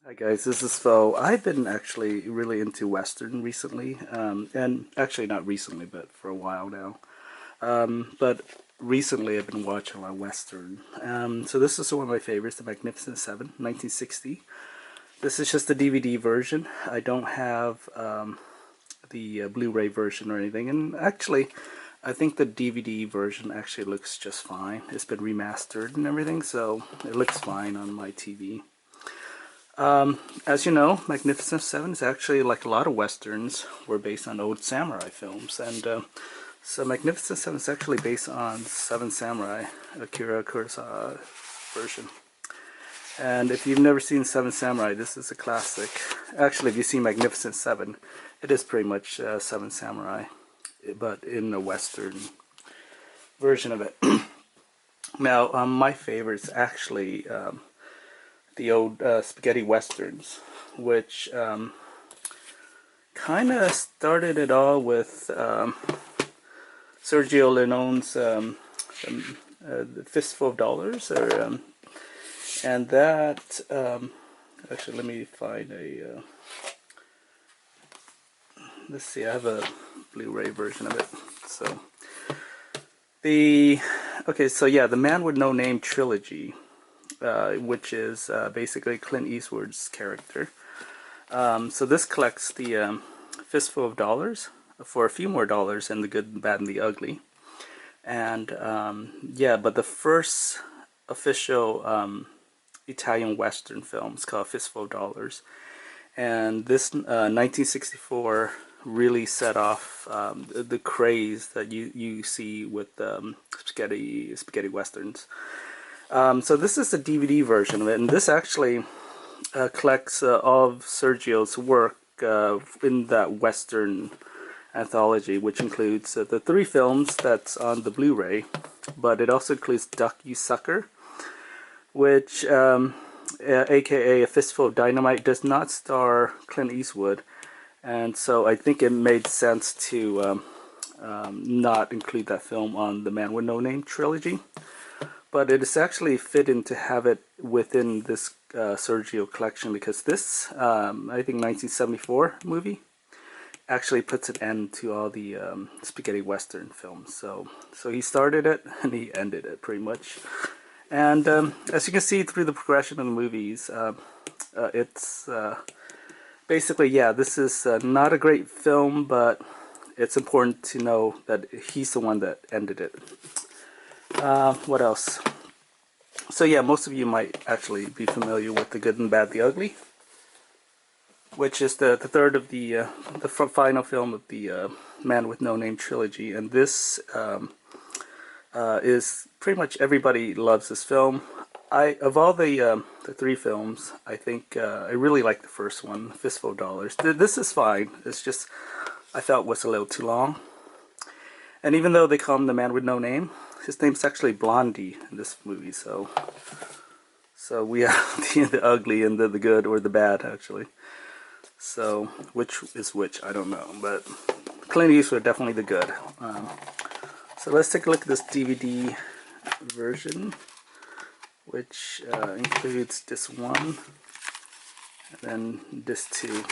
Hi guys, this is Fo. I've been actually really into Western recently, and actually not recently, but for a while now. But recently I've been watching a lot of Western. So this is one of my favorites, The Magnificent Seven, 1960. This is just the DVD version. I don't have the Blu-ray version or anything, and actually I think the DVD version actually looks just fine. It's been remastered and everything, so it looks fine on my TV. As you know, Magnificent Seven is actually, like a lot of westerns, were based on old samurai films, and so Magnificent Seven is actually based on Seven Samurai, Akira Kurosawa version. And if you've never seen Seven Samurai, this is a classic. Actually, if you see Magnificent Seven, it is pretty much Seven Samurai, but in a western version of it. Now, my favorite is actually the old spaghetti westerns, which kind of started it all with Sergio Leone's Fistful of Dollars, or and that actually, let me find a let's see, I have a Blu-ray version of it. So the the Man with No Name trilogy, which is basically Clint Eastwood's character. So this collects the Fistful of Dollars for a few more dollars in The Good, the Bad, and the Ugly. And yeah, but the first official Italian Western film is called Fistful of Dollars. And this 1964 really set off the craze that you see with spaghetti westerns. So this is the DVD version of it, and this actually collects all of Sergio's work in that Western anthology, which includes the three films that's on the Blu-ray, but it also includes Duck You Sucker, which, aka A Fistful of Dynamite, does not star Clint Eastwood, and so I think it made sense to not include that film on the Man with No Name trilogy. But it is actually fitting to have it within this Sergio collection, because this, I think 1974 movie, actually puts an end to all the spaghetti western films. So he started it and he ended it pretty much. And as you can see through the progression of the movies, it's basically, yeah, this is not a great film, but it's important to know that he's the one that ended it. What else? So yeah, most of you might actually be familiar with The Good and Bad, the Ugly, which is the third of the final film of the Man with No Name trilogy, and this is pretty much, everybody loves this film. Of all the three films, I think I really like the first one, Fistful of Dollars. This is fine. It's just I felt it was a little too long. And even though they call him the Man with No Name, his name's actually Blondie in this movie. So we have the ugly and the good, or the bad, actually. So which is which, I don't know. But Clint Eastwood, definitely the good. So let's take a look at this DVD version, which includes this one, and then this two.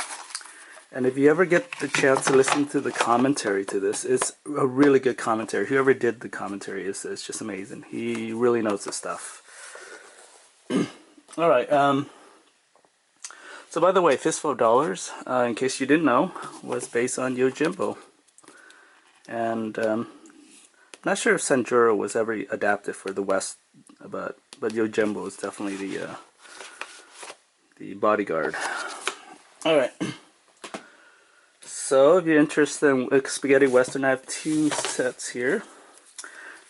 And if you ever get the chance to listen to the commentary to this, it's a really good commentary. Whoever did the commentary is just amazing. He really knows his stuff. All right. So by the way, Fistful of Dollars, in case you didn't know, was based on Yojimbo. And not sure if Sanjuro was ever adapted for the West, but Yojimbo is definitely the bodyguard. All right. So, if you're interested in spaghetti western, I have two sets here.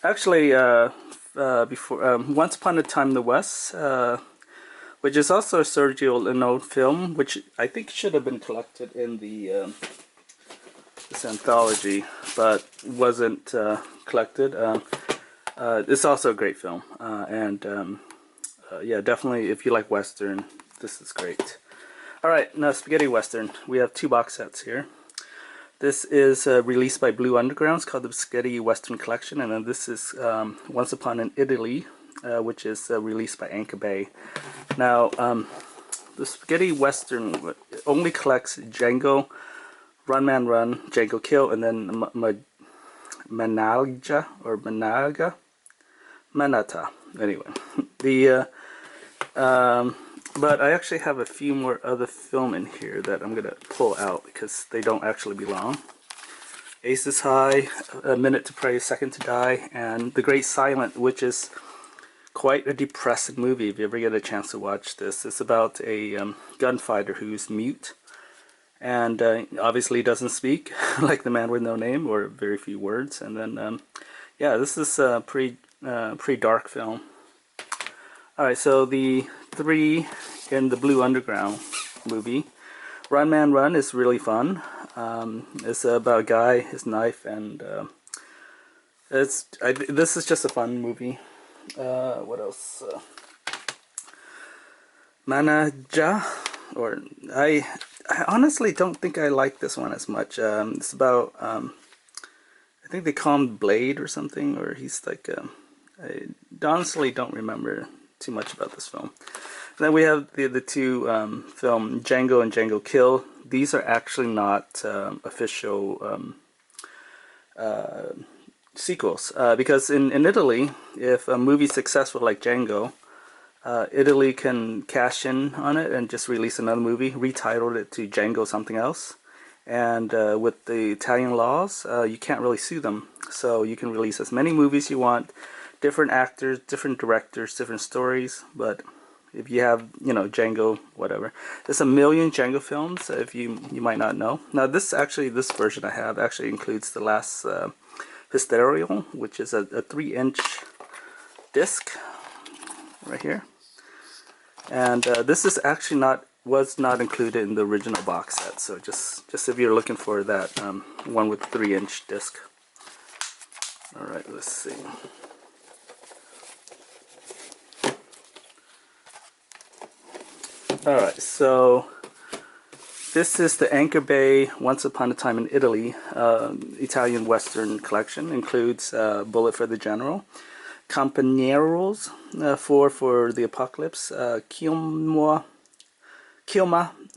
Actually, before Once Upon a Time in the West, which is also a Sergio Leone film, which I think should have been collected in the this anthology, but wasn't collected. It's also a great film, and yeah, definitely if you like western, this is great. All right, now spaghetti western. We have two box sets here. This is released by Blue Underground. It's called the Spaghetti Western Collection, and then this is Once Upon in Italy, which is released by Anchor Bay. Now, the spaghetti western only collects Django, Run Man Run, Django Kill, and then Manalja or Manata. Anyway, the but I actually have a few more other film in here that I'm gonna pull out because they don't actually belong. Aces High, A Minute to Pray, Second to Die, and The Great Silent, which is quite a depressing movie if you ever get a chance to watch this. It's about a gunfighter who's mute and obviously doesn't speak, like the man with no name or very few words. And then, yeah, this is a pretty dark film. Alright, so the three in the Blue Underground movie. Run Man Run is really fun. It's about a guy, his knife, and this is just a fun movie. What else? Manaja, or I honestly don't think I like this one as much. It's about I think they call him Blade or something, or he's like I honestly don't remember too much about this film. And then we have the two film Django and Django Kill. These are actually not official sequels because in Italy, if a movie's successful like Django, Italy can cash in on it and just release another movie, retitled it to Django something else. And with the Italian laws, you can't really sue them. So you can release as many movies you want, different actors, different directors, different stories. But if you have, you know, Django, whatever. There's a million Django films, if you might not know. Now this version I have actually includes the last Fistful, which is a 3-inch disc right here. And this is actually was not included in the original box set. So just if you're looking for that one with 3-inch disc. All right, let's see. All right, so this is the Anchor Bay Once Upon a Time in Italy Italian Western collection. Includes Bullet for the General, Campaneros, for the Apocalypse, Kilma,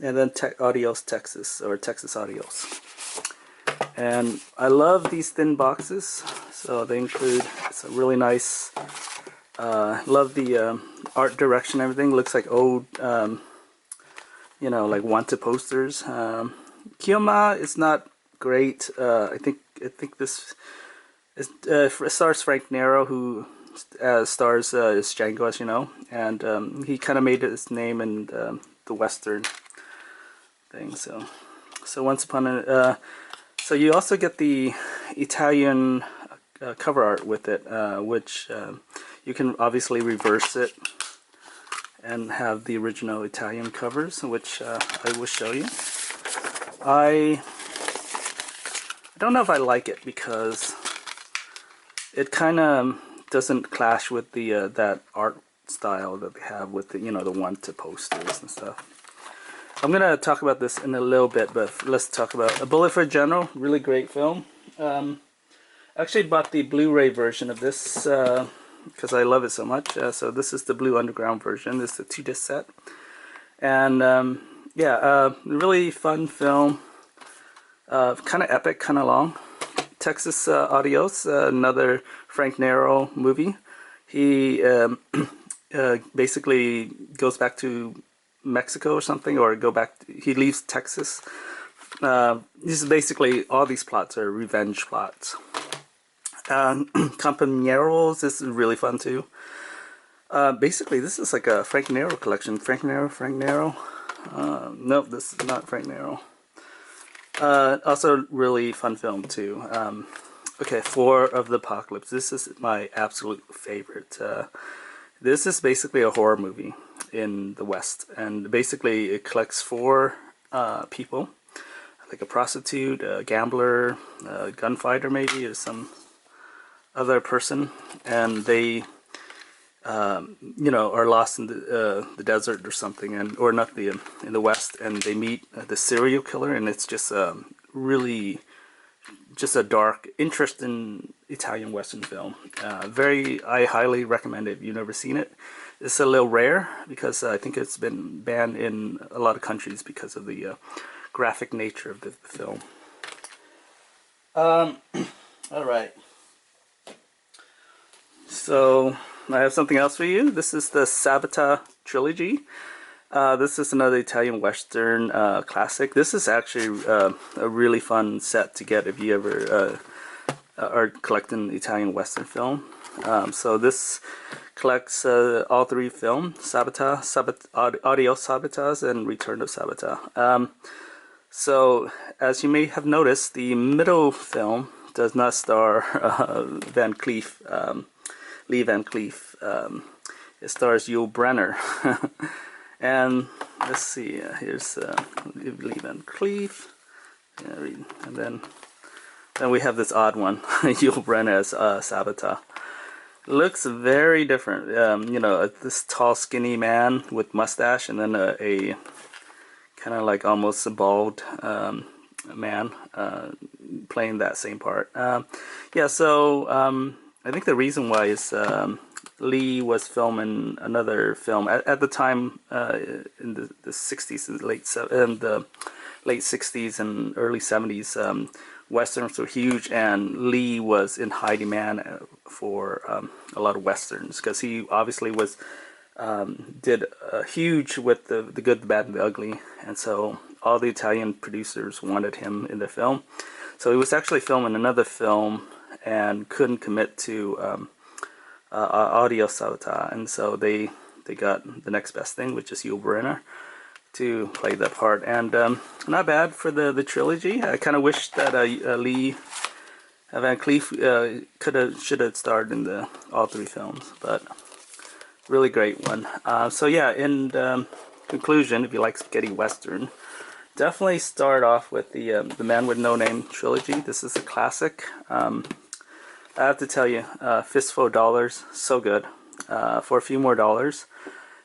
and then Adios Texas, or Texas Adios. And I love these thin boxes, so they include, it's a really nice, love the art direction, everything looks like old, you know, like wanted posters. Kilma is not great. I think this is, stars Frank Nero, who stars is Django, as you know, and he kind of made his name in the Western thing. So once upon a, so you also get the Italian cover art with it, which you can obviously reverse it and have the original Italian covers, which I will show you. I don't know if I like it because it kind of doesn't clash with the that art style that they have with the, you know, the wanted posters and stuff. I'm gonna talk about this in a little bit, but let's talk about A Bullet for General. Really great film. I actually bought the Blu-ray version of this because I love it so much. So this is the Blue Underground version. This is a 2-disc set, and yeah, really fun film. Kind of epic, kind of long. Texas Adios, another Frank Nero movie. He basically goes back to Mexico or something, or he leaves Texas. This is basically, all these plots are revenge plots. Campaneros is really fun too. Basically, this is like a Frank Nero collection. Frank Nero. Nope, this is not Frank Nero. Also, really fun film too. Okay, 4 of the Apocalypse. This is my absolute favorite. This is basically a horror movie in the West, and basically it collects 4 people, like a prostitute, a gambler, a gunfighter maybe, or some other person, and they you know, are lost in the desert or something, or not in the West, and they meet the serial killer, and it's just really just a dark, interesting Italian Western film. I highly recommend it if you've never seen it. it's a little rare because I think it's been banned in a lot of countries because of the graphic nature of the film. All right. So I have something else for you. This is the Sabata Trilogy. This is another Italian Western classic. This is actually a really fun set to get if you ever are collecting Italian Western film. So this collects all three films: Sabata, Adios Sabotage, and Return of Sabata. So as you may have noticed, the middle film does not star Van Cleef, Lee Van Cleef. It stars Yul Brynner. And let's see, here's Lee Van Cleef, and then we have this odd one, Yul Brynner as Sabata. Looks very different, you know, this tall, skinny man with mustache, and then a kind of like almost a bald man playing that same part. Yeah, so I think the reason why is Lee was filming another film at the time in the 60s and the late 60s and early 70s. Westerns were huge, and Lee was in high demand for a lot of westerns because he obviously was did huge with the Good, the Bad, and the Ugly, and so all the Italian producers wanted him in the film. So he was actually filming another film and couldn't commit to Audio Sabata, and so they got the next best thing, which is Yul Brynner, to play that part. And not bad for the trilogy. I kind of wish that Lee Van Cleef should have starred in all three films, but really great one. So yeah, in conclusion, if you like spaghetti western, definitely start off with the Man with No Name trilogy. This is a classic. I have to tell you, Fistful dollars, so good. For a few more dollars,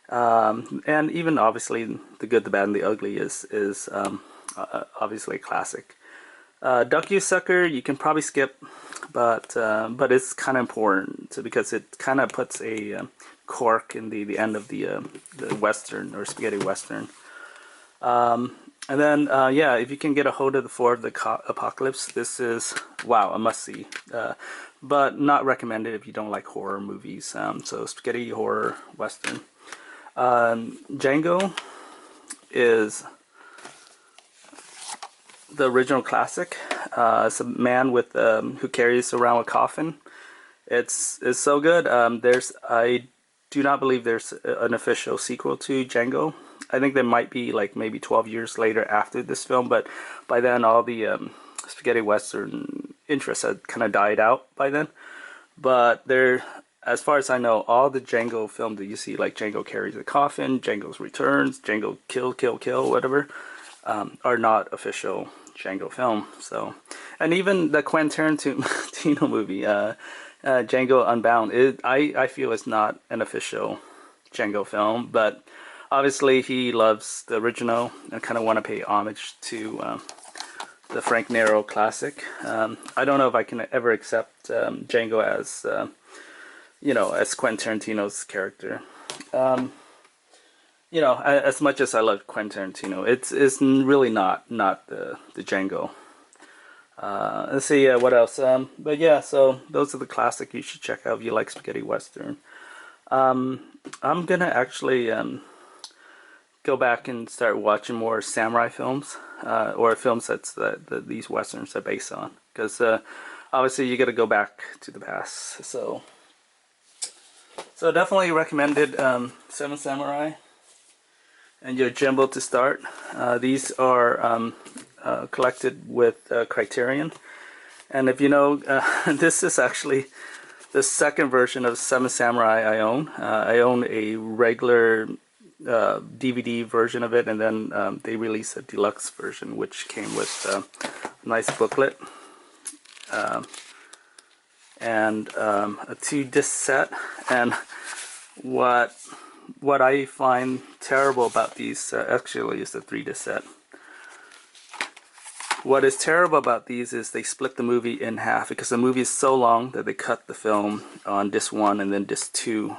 and even obviously The Good, the Bad, and the Ugly is obviously a classic. Duck You Sucker, you can probably skip, but it's kind of important because it kind of puts a cork in the end of the western or spaghetti western. And then yeah, if you can get a hold of the Ford the Apocalypse, this is, wow, a must see. But not recommended if you don't like horror movies. So spaghetti horror western. Django is the original classic. It's a man with who carries around a coffin. It's so good. I do not believe there's an official sequel to Django. I think there might be like maybe 12 years later after this film, but by then all the spaghetti western interest had kind of died out by then. But there, as far as I know, all the Django films that you see, like Django Carries a Coffin, Django's Returns, Django Kill, whatever, are not official Django film. So, and even the Quentin Tarantino movie, Django Unbound, I feel is not an official Django film, but obviously he loves the original and kind of want to pay homage to the Frank Nero classic. I don't know if I can ever accept Django as you know, as Quentin Tarantino's character. You know, as much as I love Quentin Tarantino, it's really not the Django. Let's see, what else? But yeah, so those are the classic you should check out if you like spaghetti western. I'm gonna actually go back and start watching more samurai films, or films that these westerns are based on, because obviously you got to go back to the past. So definitely recommended Seven Samurai and Yojimbo to start. These are collected with Criterion, and if you know, this is actually the second version of Seven Samurai I own. I own a regular DVD version of it, and then they released a deluxe version which came with a nice booklet and a 2-disc set. And what I find terrible about these actually is the 3-disc set. what is terrible about these is they split the movie in half because the movie is so long that they cut the film on disc 1 and then disc 2.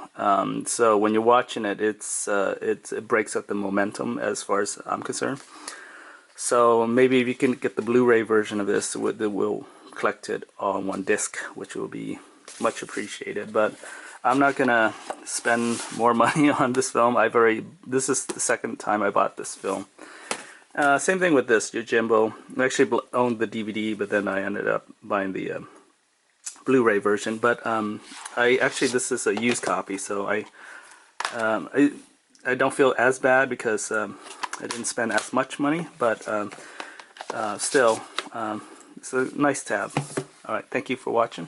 So when you're watching it, it breaks up the momentum as far as I'm concerned. So maybe if you can get the Blu-ray version of this, we'll collect it on one disc, which will be much appreciated. But I'm not gonna spend more money on this film. This is the second time I bought this film. Same thing with this, Django. I actually owned the DVD, but then I ended up buying the Blu-ray version. But this is a used copy, so I don't feel as bad because I didn't spend as much money. But still, it's a nice tab. All right, thank you for watching.